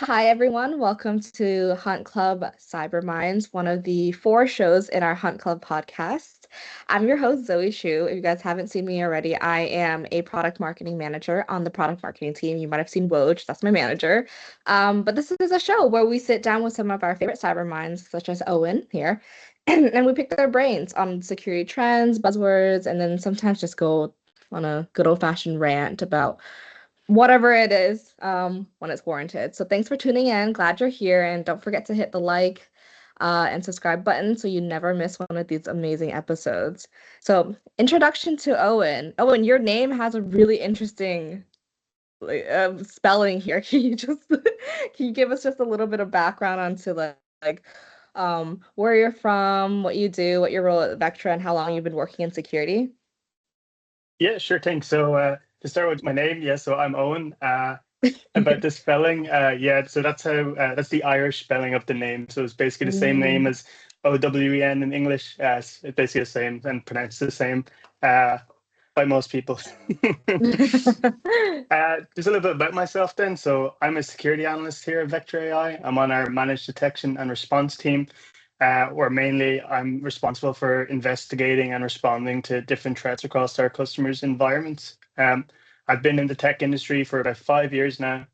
Hi, everyone. Welcome to Hunt Club Cyber Minds, one of the four shows in our Hunt Club podcast. I'm your host, Zoe Shu. If you guys haven't seen me already, I am a product marketing manager on the product marketing team. You might have seen Woj, that's my manager. But this is a show where we sit down with some of our favorite cyber minds, such as Owen here, and we pick their brains on security trends, buzzwords, and then sometimes just go on a good old-fashioned rant about whatever it is when it's warranted. So thanks for tuning in. Glad you're here. And don't forget to hit the like and subscribe button so you never miss one of these amazing episodes. So introduction to Owen. Owen, your name has a really interesting spelling here. Can you just can you give us just a little bit of background onto where you're from, what you do, what your role at Vectra, and how long you've been working in security? Yeah, sure thing. So to start with my name, yeah, so I'm Owen. About the spelling, yeah, so that's the Irish spelling of the name. So it's basically the same name Mm. as Owen in English. It's basically the same and pronounced the same uh, by most people. Just a little bit about myself then. So I'm a security analyst here at Vectra AI. I'm on our managed detection and response team, where mainly I'm responsible for investigating and responding to different threats across our customers' environments. I've been in the tech industry for about 5 years now,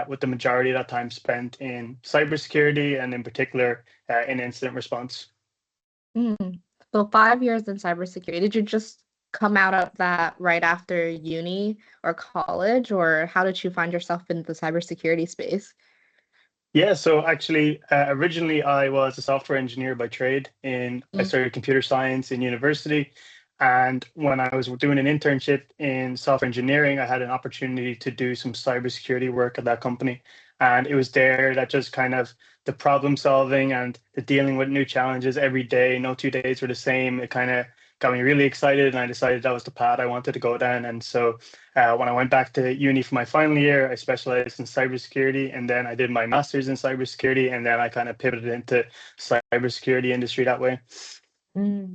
with the majority of that time spent in cybersecurity and in particular in incident response. Mm. So 5 years in cybersecurity. Did you just come out of that right after uni or college, or how did you find yourself in the cybersecurity space? Yeah, so actually, originally I was a software engineer by trade. I Mm. studied computer science in university, and when I was doing an internship in software engineering, I had an opportunity to do some cybersecurity work at that company, and it was there that just kind of the problem solving and the dealing with new challenges every day. No 2 days were the same. It kind of got me really excited, and I decided that was the path I wanted to go down. And so when I went back to uni for my final year, I specialized in cybersecurity, and then I did my master's in cybersecurity, and then I kind of pivoted into cybersecurity industry that way.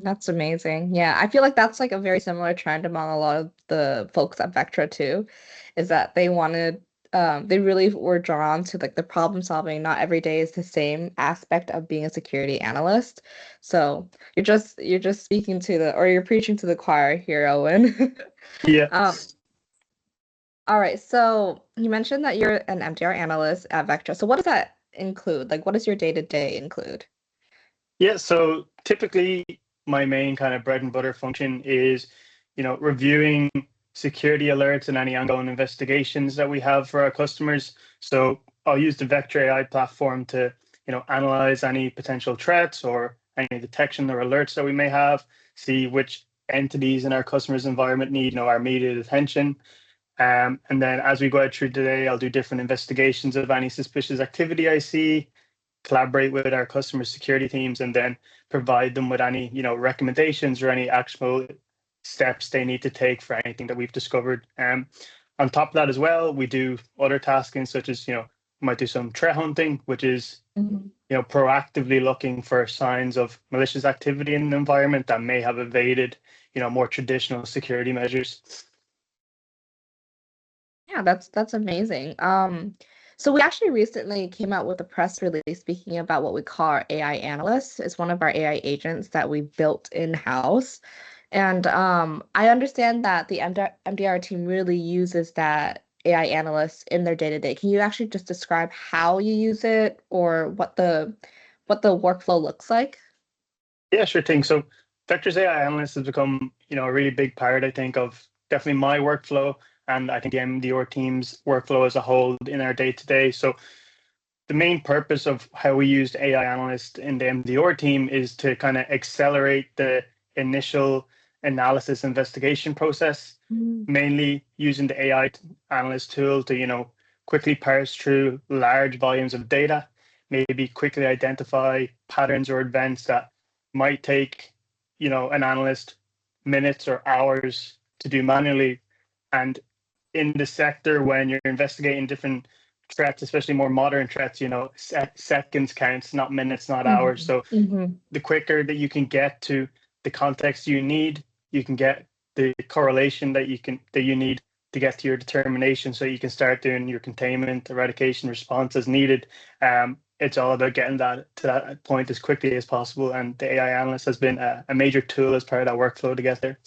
That's amazing. Yeah, I feel like that's like a very similar trend among a lot of the folks at Vectra too, is that they really were drawn to like the problem solving. Not every day is the same aspect of being a security analyst. So you're just speaking to the or you're preaching to the choir here, Owen. Yeah. Um, All right, so you mentioned that you're an MDR analyst at Vectra. So what does that include? Like, what does your day-to-day include? Yeah, so typically my main kind of bread and butter function is, reviewing security alerts and any ongoing investigations that we have for our customers. So I'll use the Vectra AI platform to, analyze any potential threats or any detection or alerts that we may have, see which entities in our customers' environment need, our immediate attention. And then as we go out through the day, I'll do different investigations of any suspicious activity I see, collaborate with our customer security teams, and then provide them with any recommendations or any actionable steps they need to take for anything that we've discovered. On top of that as well, we do other tasking such as we might do some threat hunting, which is Mhm. proactively looking for signs of malicious activity in the environment that may have evaded more traditional security measures. Yeah, that's amazing. So we actually recently came out with a press release speaking about what we call our AI Analyst. It's one of our AI agents that we built in-house. And I understand that the MDR team really uses that AI analyst in their day-to-day. Can you actually just describe how you use it or what the workflow looks like? Yeah, sure thing. So Vector's AI Analyst has become, a really big part, I think, of definitely my workflow and I think the MDR team's workflow as a whole in our day to day. So the main purpose of how we used AI Analyst in the MDR team is to kind of accelerate the initial analysis investigation process, Mm. mainly using the AI Analyst tool to, quickly parse through large volumes of data, maybe quickly identify patterns or events that might take, an analyst minutes or hours to do manually. And in the sector, when you're investigating different threats, especially more modern threats, seconds counts, not minutes, not hours. Mhm. So Mhm. the quicker that you can get to the context you need, you can get the correlation that you need, to get to your determination so you can start doing your containment, eradication response as needed. It's all about getting that to that point as quickly as possible. And the AI analyst has been a major tool as part of that workflow to get there.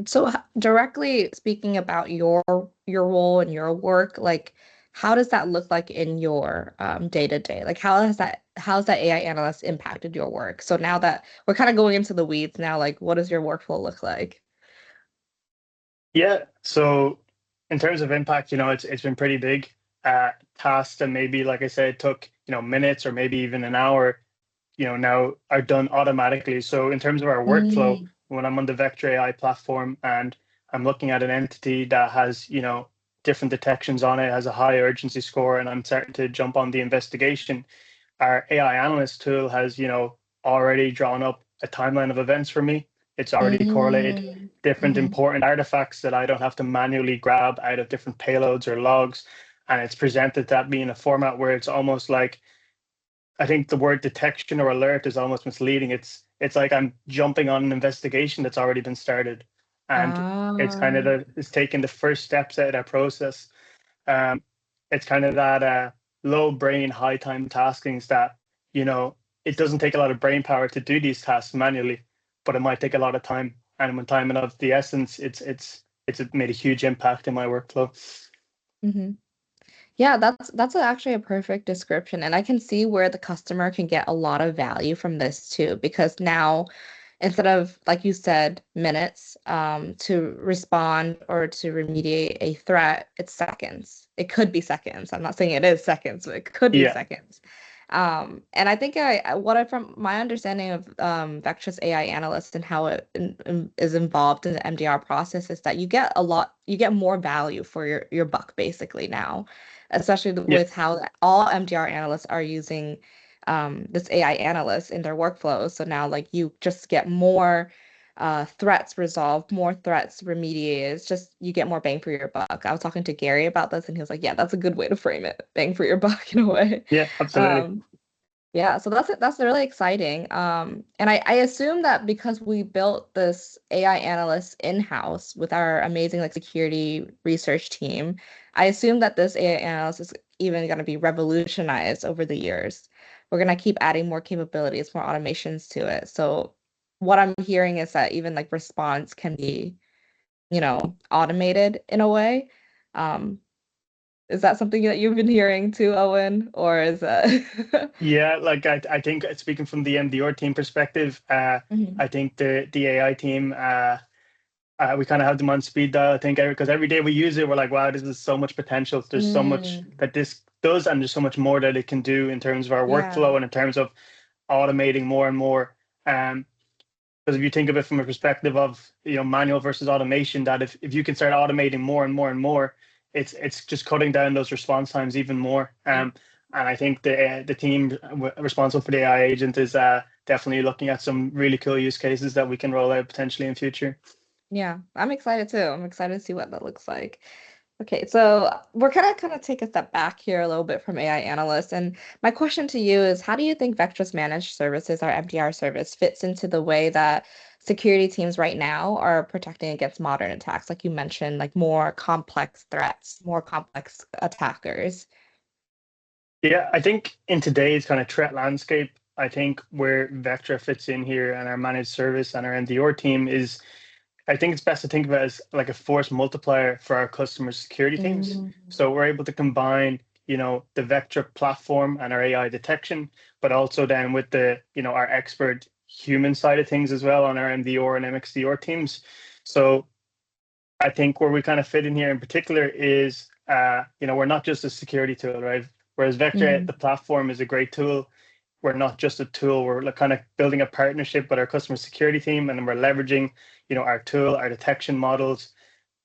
So directly speaking about your role and your work, like how does that look like in your day to day? Like how's that AI analyst impacted your work? So now that we're kind of going into the weeds now, like what does your workflow look like? Yeah. So in terms of impact, it's been pretty big. Tasks that maybe, like I said, took, minutes or maybe even an hour, now are done automatically. So in terms of our workflow, Mm, when I'm on the Vectra AI platform and I'm looking at an entity that has, different detections on it, has a high urgency score, and I'm starting to jump on the investigation, our AI analyst tool has, already drawn up a timeline of events for me. It's already correlated mm, different mhm. important artifacts that I don't have to manually grab out of different payloads or logs. And it's presented that me in a format where it's almost like, I think the word detection or alert is almost misleading. It's like I'm jumping on an investigation that's already been started. And it's kind of Ah, it's taking the first steps out of that process. Um, it's kind of that low brain, high time taskings that, it doesn't take a lot of brain power to do these tasks manually, but it might take a lot of time. And when time is of the essence, it's made a huge impact in my workflow. mhm. Yeah, that's actually a perfect description. And I can see where the customer can get a lot of value from this too, because now instead of, like you said, minutes to respond or to remediate a threat, it's seconds. It could be seconds. I'm not saying it is seconds, but it could be Yeah, seconds. And I think from my understanding of Vectra's AI analyst and how it is involved in the MDR process is that you get more value for your buck basically now, especially yeah, with how all MDR analysts are using this AI analyst in their workflows. So now like you just get more threats resolved, more threats remediated. It's just you get more bang for your buck. I was talking to Gary about this and he was like, yeah, that's a good way to frame it. Bang for your buck in a way. yeah, absolutely. Um, yeah, so that's really exciting. And I assume that because we built this AI analyst in-house with our amazing like security research team, I assume that this AI analyst is even going to be revolutionized over the years. We're going to keep adding more capabilities, more automations to it. So what I'm hearing is that even like response can be, automated in a way. Um, is that something that you've been hearing too, Owen? Or is that Yeah, like I think speaking from the MDR team perspective, Mhm. I think the AI team, we kind of have them on speed dial. I think because every day we use it, we're like, wow, this is so much potential. There's so much Mm, that this does, and there's so much more that it can do in terms of our yeah. workflow and in terms of automating more and more. Because if you think of it from a perspective of manual versus automation, that if you can start automating more and more and more, it's just cutting down those response times even more. And I think the team responsible for the AI agent is definitely looking at some really cool use cases that we can roll out potentially in future. Yeah, I'm excited too. I'm excited to see what that looks like. Okay, so we're kind of take a step back here a little bit from AI analysts, and my question to you is, how do you think Vectra's managed services, our MDR service, fits into the way that security teams right now are protecting against modern attacks, like you mentioned, like more complex threats, more complex attackers? Yeah, I think in today's kind of threat landscape, I think where Vectra fits in here and our managed service and our MDR team is, I think it's best to think of it as like a force multiplier for our customer security teams. Mm, So we're able to combine, the Vectra platform and our AI detection, but also then with our expert human side of things as well on our MDR and MXDR teams. So I think where we kind of fit in here in particular is, we're not just a security tool, right? Whereas Vectra, mhm, the platform is a great tool. We're not just a tool. We're like kind of building a partnership with our customer security team, and then we're leveraging, our tool, our detection models,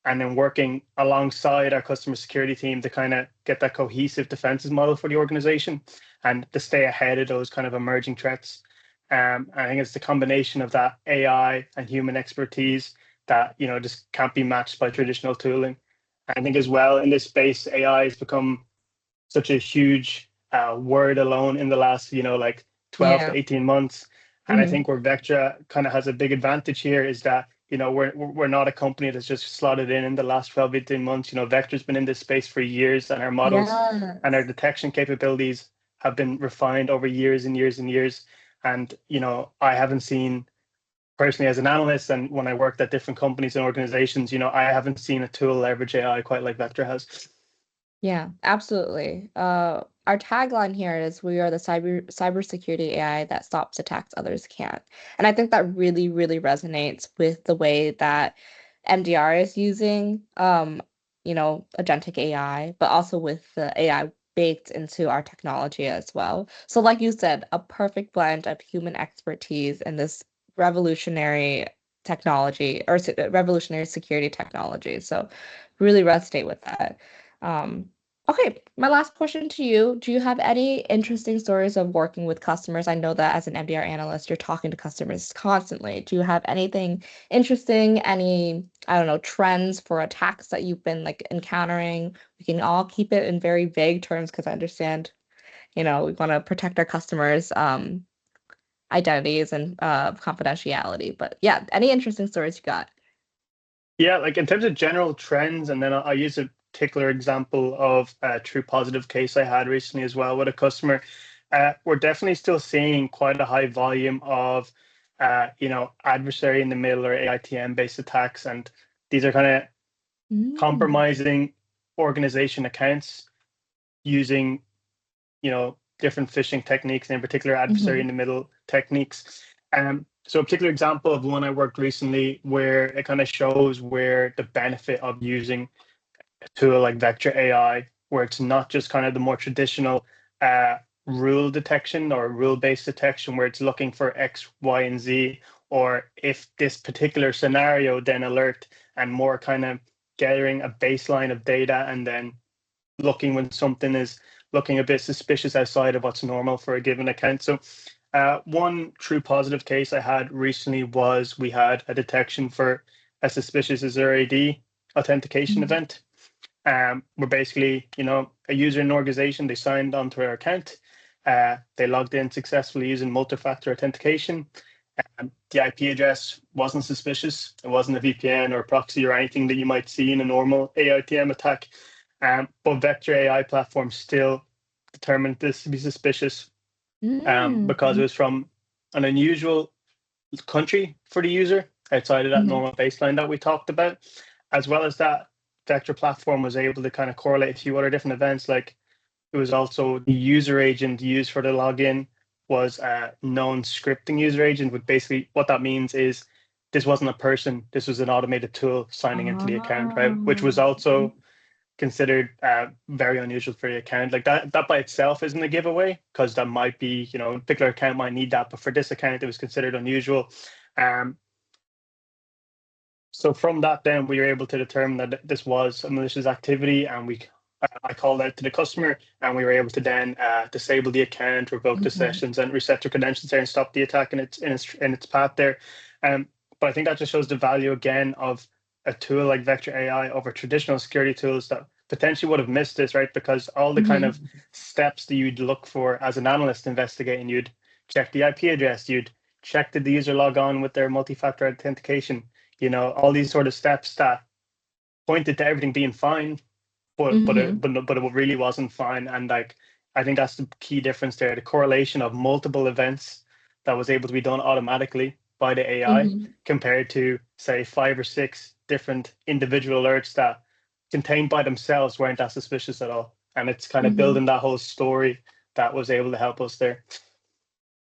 and then working alongside our customer security team to kind of get that cohesive defenses model for the organization and to stay ahead of those kind of emerging threats. I think it's the combination of that AI and human expertise that just can't be matched by traditional tooling. I think as well in this space, AI has become such a huge word alone in the last, like 12 yeah. to 18 months. And I Mhm, think where Vectra kind of has a big advantage here is that, we're not a company that's just slotted in the last 12, 18 months. Vectra's been in this space for years, and our models and our Yes. detection capabilities have been refined over years and years and years. And I haven't seen personally as an analyst, and when I worked at different companies and organizations, I haven't seen a tool leverage AI quite like Vectra has. Yeah, absolutely. Our tagline here is we are the cybersecurity AI that stops attacks others can't. And I think that really, really resonates with the way that MDR is using agentic AI, but also with the AI baked into our technology as well. So like you said, a perfect blend of human expertise and this revolutionary technology or revolutionary security technology. So really resonate with that. Um, Okay, my last question to you. Do you have any interesting stories of working with customers? I know that as an MDR analyst, you're talking to customers constantly. Do you have anything interesting, any, I don't know, trends for attacks that you've been like encountering? We can all keep it in very vague terms because I understand, we want to protect our customers' identities and confidentiality. But yeah, any interesting stories you got? Yeah, like in terms of general trends, and then I'll use a particular example of a true positive case I had recently as well with a customer. We're definitely still seeing quite a high volume of, adversary in the middle or AITM based attacks, and these are kind of Mm. compromising organization accounts using, different phishing techniques, and in particular adversary in Hmm. the middle techniques. So a particular example of one I worked recently where it kind of shows where the benefit of using a tool like Vectra AI, where it's not just kind of the more traditional uh, rule detection or rule-based detection, where it's looking for X, Y, and Z, or if this particular scenario, then alert, and more kind of gathering a baseline of data and then looking when something is looking a bit suspicious outside of what's normal for a given account. So one true positive case I had recently was we had a detection for a suspicious ZRAD authentication event. We're basically, a user in an organization, they signed onto our account. They logged in successfully using multi-factor authentication. The IP address wasn't suspicious. It wasn't a VPN or proxy or anything that you might see in a normal AITM attack. But Vectra AI platform still determined this to be suspicious because it Mm. was from an unusual country for the user outside of that Hmm. normal baseline that we talked about. As well as that, Vectra platform was able to kind of correlate a few other different events. Like it was also the user agent used for the login was a known scripting user agent, but basically what that means is this wasn't a person, this was an automated tool signing into the account, right? Which was Oh. also considered very unusual for the account. Like that by itself isn't a giveaway because that might be, a particular account might need that, but for this account it was considered unusual. Um, so from that, then we were able to determine that this was a malicious activity, and I called out to the customer, and we were able to then disable the account, revoke the Mhm. sessions, and reset the credentials there, and stop the attack in its path there. But I think that just shows the value again of a tool like Vectra AI over traditional security tools that potentially would have missed this, right? Because all the kind of Mhm. steps that you'd look for as an analyst investigating, you'd check the IP address, you'd check did the user log on with their multi-factor authentication, all these sort of steps that pointed to everything being fine, Mhm. but it really wasn't fine. And like I think that's the key difference there, the correlation of multiple events that was able to be done automatically by the AI Mhm. compared to say 5 or 6 different individual alerts that contained by themselves weren't that suspicious at all. And it's kind of Mhm. building that whole story that was able to help us there.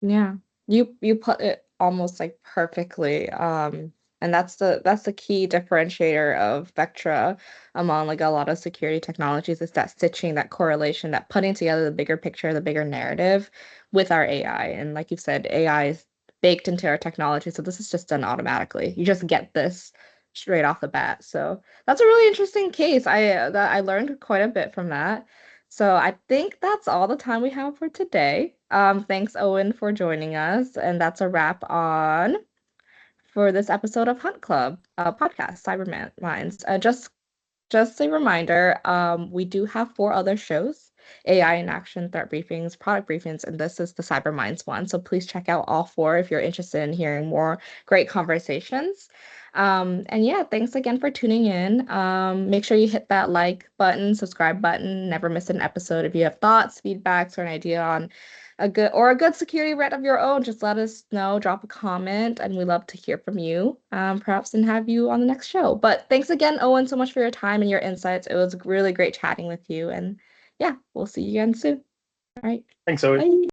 Yeah. You put it almost like perfectly. And that's the key differentiator of Vectra among like a lot of security technologies is that stitching, that correlation, that putting together the bigger picture, the bigger narrative with our AI. And like you said, AI is baked into our technology, so this is just done automatically. You just get this straight off the bat. So that's a really interesting case. I learned quite a bit from that. So I think that's all the time we have for today. Thanks, Owen, for joining us. And that's a wrap on for this episode of Hunt Club podcast, Minds. Just a reminder, we do have 4 other shows, AI in action, threat briefings, product briefings, and this is the Cyber Minds one. So please check out all 4 if you're interested in hearing more great conversations. And yeah, thanks again for tuning in. Make sure you hit that like button, subscribe button, never miss an episode. If you have thoughts, feedbacks, or an idea on a good security threat of your own, just let us know, drop a comment, and we love to hear from you. Perhaps and have you on the next show. But thanks again, Owen, so much for your time and your insights. It was really great chatting with you. And yeah, we'll see you again soon. All right. Thanks, Zoe. Bye.